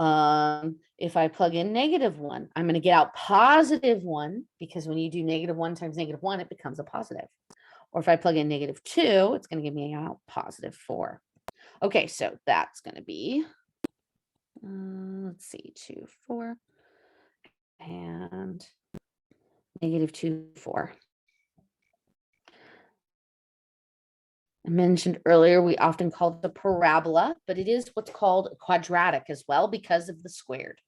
If I plug in -1, I'm going to get out +1 because when you do -1 times -1, it becomes a positive. Or if I plug in -2, it's going to give me out +4. Okay, so that's going to be, let's see, 2, 4, and -2, 4. I mentioned earlier, we often call it the parabola, but it is what's called a quadratic as well because of the squared.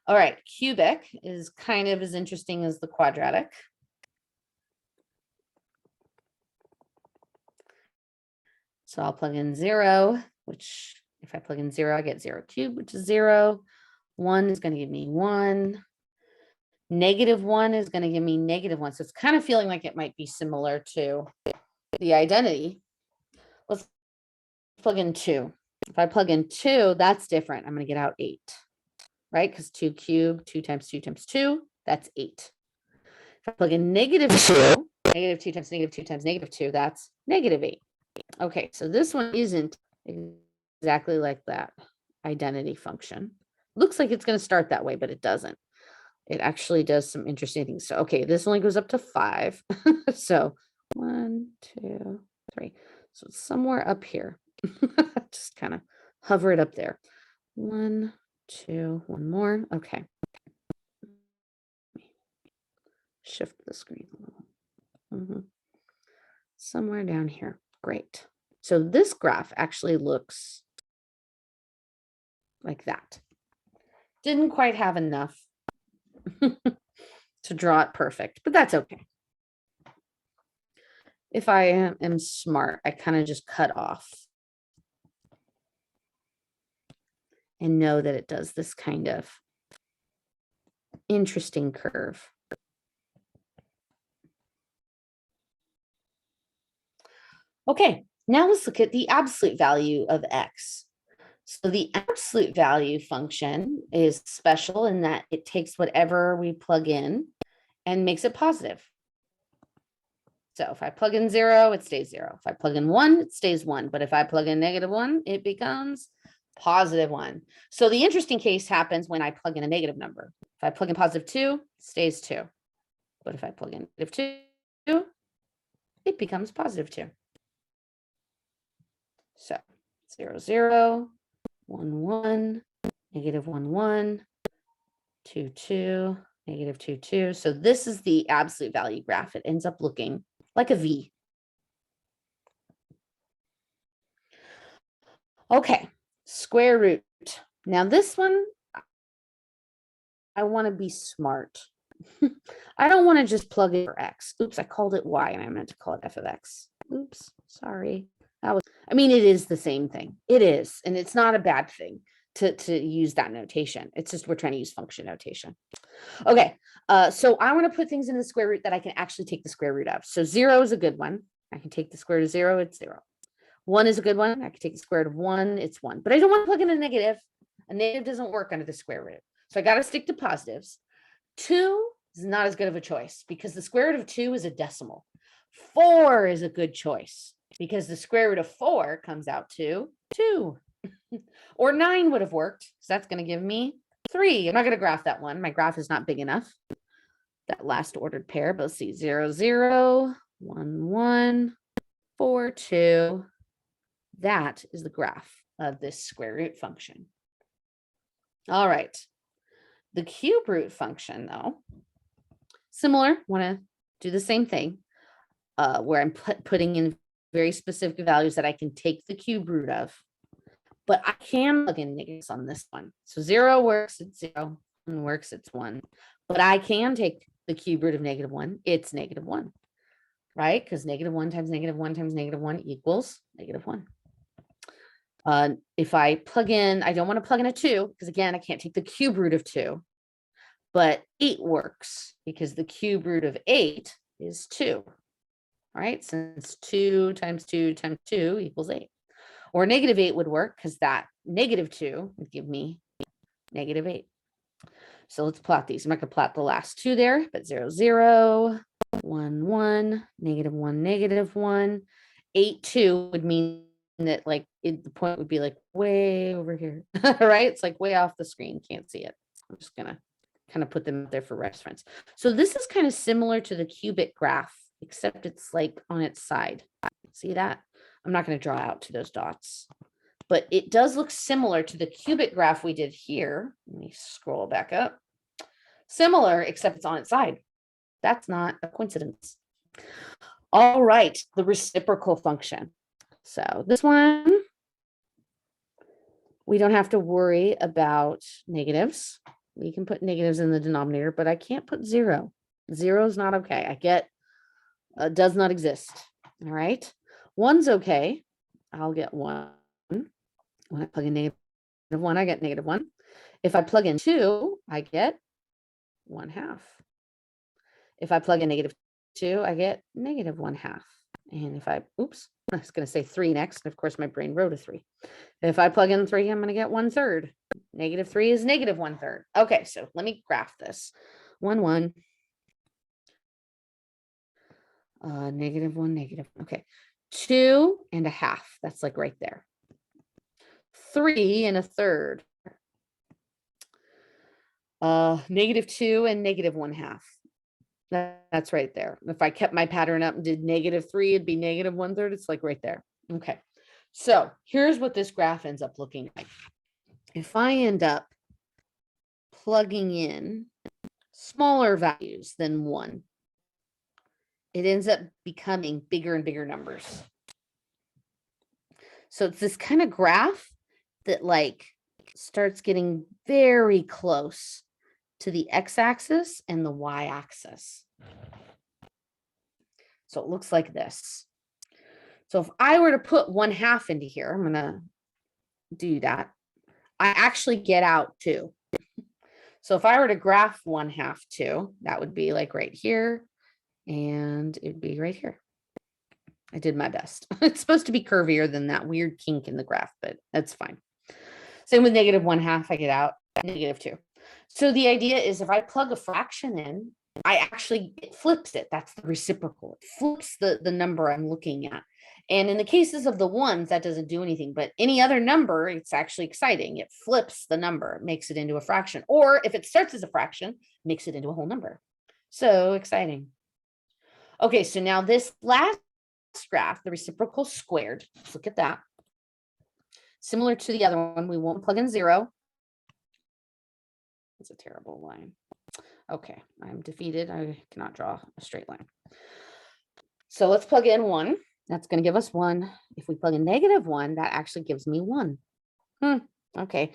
All right, cubic is kind of as interesting as the quadratic. So I'll plug in 0, which if I plug in 0, I get 0 cubed, which is 0. 1 is going to give me 1. -1 is going to give me -1. So it's kind of feeling like it might be similar to the identity. Let's plug in 2. If I plug in 2, that's different. I'm going to get out 8, right? Because 2 cubed, 2 times 2 times 2, that's 8. If I plug in -2, -2 times -2 times -2, that's -8. Okay, so this one isn't exactly like that identity function. Looks like it's going to start that way, but it doesn't. It actually does some interesting things. So, okay, this only goes up to 5. So 1, 2, 3. So it's somewhere up here. Just kind of hover it up there. 1, 2, one more. Okay. Shift the screen a little. Somewhere down here. Great. So this graph actually looks like that. Didn't quite have enough to draw it perfect, but that's okay. If I am smart, I kind of just cut off and know that it does this kind of interesting curve. Okay, now let's look at the absolute value of x. So the absolute value function is special in that it takes whatever we plug in and makes it positive. So if I plug in 0, it stays 0. If I plug in 1, it stays 1. But if I plug in -1, it becomes +1. So the interesting case happens when I plug in a negative number. If I plug in +2, it stays 2. But if I plug in -2, it becomes +2. So 0, 0, 1, 1, -1, 1, 2, 2, -2, 2. So this is the absolute value graph. It ends up looking like a V. Okay, square root. Now this one, I want to be smart. I don't want to just plug in for x. Oops, I called it y and I meant to call it f of x. Oops, sorry. I mean, it is the same thing. It is, and it's not a bad thing to use that notation. It's just we're trying to use function notation. Okay, so I want to put things in the square root that I can actually take the square root of. So 0 is a good one. I can take the square root of 0, it's 0. 1 is a good one. I can take the square root of 1, it's 1. But I don't want to plug in a negative. A negative doesn't work under the square root. So I got to stick to positives. 2 is not as good of a choice because the square root of 2 is a decimal. 4 is a good choice because the square root of 4 comes out to 2. Or 9 would have worked. So that's going to give me 3. I'm not going to graph that one. My graph is not big enough. That last ordered pair, but let's see, 0, 0, 1, 1, 4, 2. That is the graph of this square root function. All right. The cube root function, though, similar, want to do the same thing, where I'm putting in very specific values that I can take the cube root of, but I can plug in negatives on this one. So 0 works, it's 0, 1 works, it's 1, but I can take the cube root of -1, it's -1, right? Because -1 times -1 times -1 equals -1. If I plug in, I don't want to plug in a 2 because again, I can't take the cube root of 2, but 8 works because the cube root of 8 is 2, right? Since 2 times 2 times 2 equals 8. Or -8 would work because that -2 would give me -8. So let's plot these. I'm not going to plot the last 2 there, but 0, 0, 1, 1, -1, -1, 8, 2 would mean that like the point would be like way over here, right? It's like way off the screen. Can't see it. I'm just going to kind of put them there for reference. So this is kind of similar to the cubic graph, except it's like on its side. See that? I'm not going to draw out to those dots, but it does look similar to the cubic graph we did here. Let me scroll back up. Similar, except it's on its side. That's not a coincidence. All right, the reciprocal function. So this one, we don't have to worry about negatives. We can put negatives in the denominator, but I can't put 0. 0 is not okay. I get does not exist. All right. 1's okay. I'll get 1. When I plug in -1, I get -1. If I plug in 2, I get 1/2. If I plug in -2, I get -1/2. And if I was going to say 3 next. And of course, my brain wrote a 3. If I plug in 3, I'm going to get 1/3. -3 is -1/3. Okay, so let me graph this. 1, 1. -1, negative. Okay. 2.5. That's like right there. 3.1/3. -2 and -1/2. That's right there. If I kept my pattern up and did -3, it'd be -1/3. It's like right there. Okay. So here's what this graph ends up looking like. If I end up plugging in smaller values than 1, it ends up becoming bigger and bigger numbers. So it's this kind of graph that like starts getting very close to the x-axis and the y-axis. So it looks like this. So if I were to put 1/2 into here, I'm going to do that. I actually get out 2. So if I were to graph 1/2 2, that would be like right here, and it'd be right here. I did my best. It's supposed to be curvier than that weird kink in the graph, but that's fine. Same with -1/2, I get out -2. So the idea is if I plug a fraction in, it flips it. That's the reciprocal. It flips the number I'm looking at. And in the cases of the ones, that doesn't do anything, but any other number, it's actually exciting. It flips the number, makes it into a fraction. Or if it starts as a fraction, makes it into a whole number. So exciting. Okay, so now this last graph, the reciprocal squared, let's look at that. Similar to the other one, we won't plug in 0. It's a terrible line. Okay, I'm defeated. I cannot draw a straight line. So let's plug in 1. That's going to give us 1. If we plug in -1, that actually gives me 1. Okay,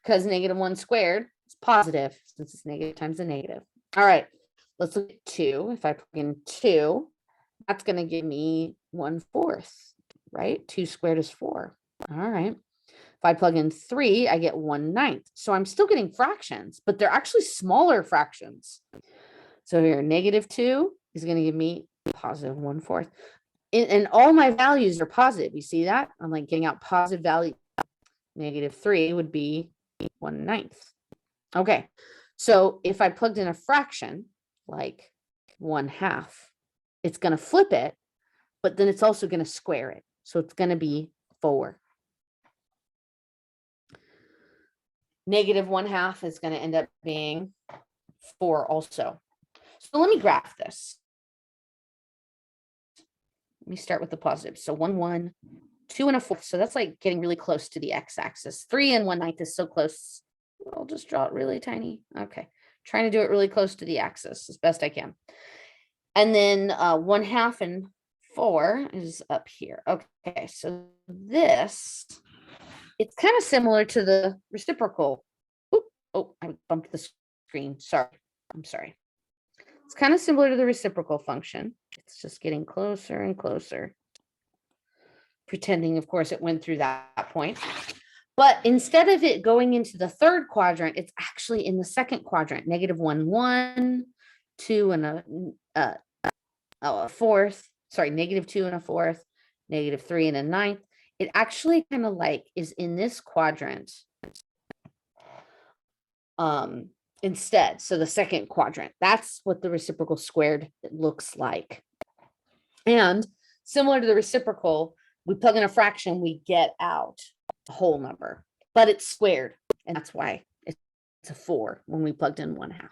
because -1 squared is positive since it's negative times a negative. All right, let's look at 2. If I plug in 2, that's going to give me 1/4, right? 2 squared is 4. All right. If I plug in 3, I get 1/9. So I'm still getting fractions, but they're actually smaller fractions. So here, -2 is going to give me positive 1/4. And all my values are positive. You see that? I'm like getting out positive value. -3 would be 1/9. Okay. So if I plugged in a fraction, like 1/2, it's going to flip it, but then it's also going to square it. So it's going to be 4. -1/2 is going to end up being 4 also. So let me graph this. Let me start with the positive. So 1, 1, 2.25. So that's like getting really close to the x-axis. 3 and 1/9 is so close. I'll just draw it really tiny. Okay. Trying to do it really close to the axis as best I can. And then 1/2 and 4 is up here. Okay. So this, it's kind of similar to the reciprocal. Oh, I bumped the screen. Sorry. I'm sorry. It's kind of similar to the reciprocal function. It's just getting closer and closer. Pretending, of course, it went through that point. But instead of it going into the third quadrant, it's actually in the second quadrant. -1, 1, 2 and a fourth. Sorry, -2 and a fourth, -3 and a ninth. It actually kind of like is in this quadrant instead. So the second quadrant, that's what the reciprocal squared looks like. And similar to the reciprocal, We plug in a fraction, we get out a whole number, but it's squared. And that's why it's a 4 when we plugged in 1/2.